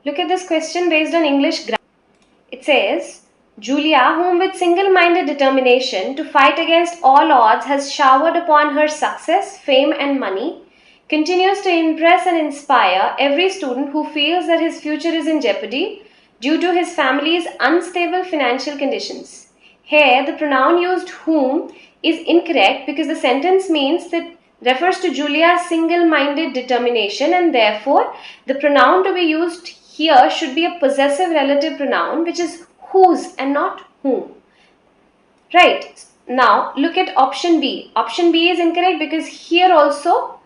Look at this question based on English grammar. It says, Julia, whom with single-minded determination to fight against all odds has showered upon her success, fame and money, continues to impress and inspire every student who feels that his future is in jeopardy due to his family's unstable financial conditions. Here, the pronoun used whom is incorrect because the sentence means that refers to Julia's single-minded determination, and therefore the pronoun to be used here should be a possessive relative pronoun, which is whose and not whom. Right. Now look at option B. Option B is incorrect because here also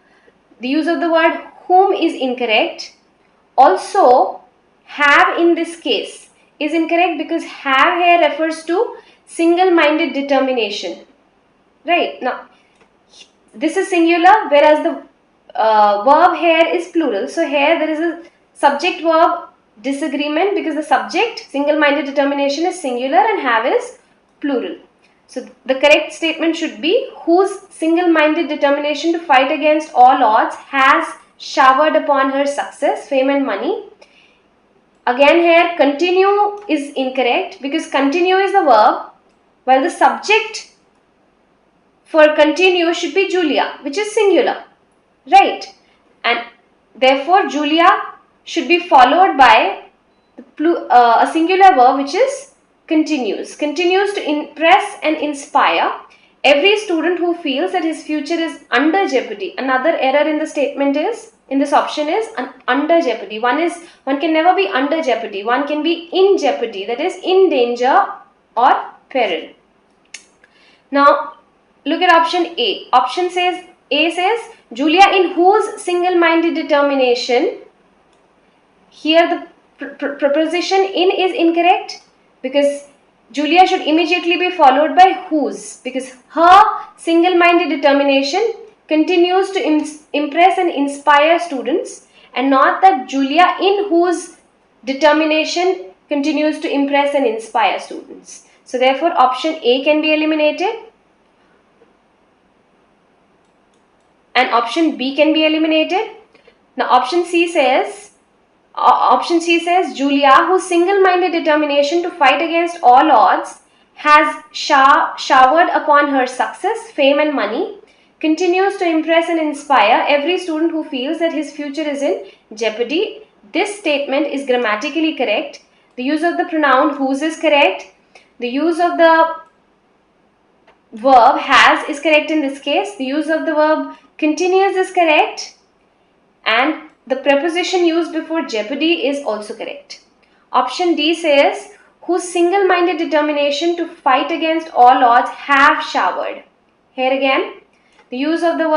the use of the word whom is incorrect. Also, have in this case is incorrect because have here refers to single-minded determination. Right. Now this is singular, whereas the verb here is plural. So here there is a subject verb disagreement because the subject single-minded determination is singular and have is plural. So the correct statement should be whose single-minded determination to fight against all odds has showered upon her success, fame and money. Again here continue is incorrect because continue is the verb while the subject for continue should be Julia, which is singular, right? And therefore Julia should be followed by a singular verb which is continues. Continues to impress and inspire every student who feels that his future is under jeopardy. Another error in the statement is, in this option is under jeopardy. One can never be under jeopardy. One can be in jeopardy, that is in danger or peril. Now look at option A. A says Julia, in whose single-minded determination. Here the preposition in is incorrect because Julia should immediately be followed by whose, because her single-minded determination continues to impress and inspire students, and not that Julia, in whose determination continues to impress and inspire students. So therefore option A can be eliminated and option B can be eliminated. Now option C says Julia, whose single-minded determination to fight against all odds has showered upon her success, fame and money, continues to impress and inspire every student who feels that his future is in jeopardy. This statement is grammatically correct. The use of the pronoun whose is correct. The use of the verb has is correct in this case. The use of the verb continues is correct. And the preposition used before jeopardy is also correct. Option D says, whose single-minded determination to fight against all odds have showered. Here again, the use of the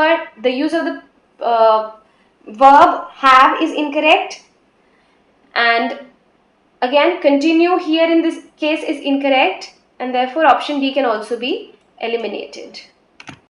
verb have is incorrect, and again continue here in this case is incorrect, and therefore option D can also be eliminated.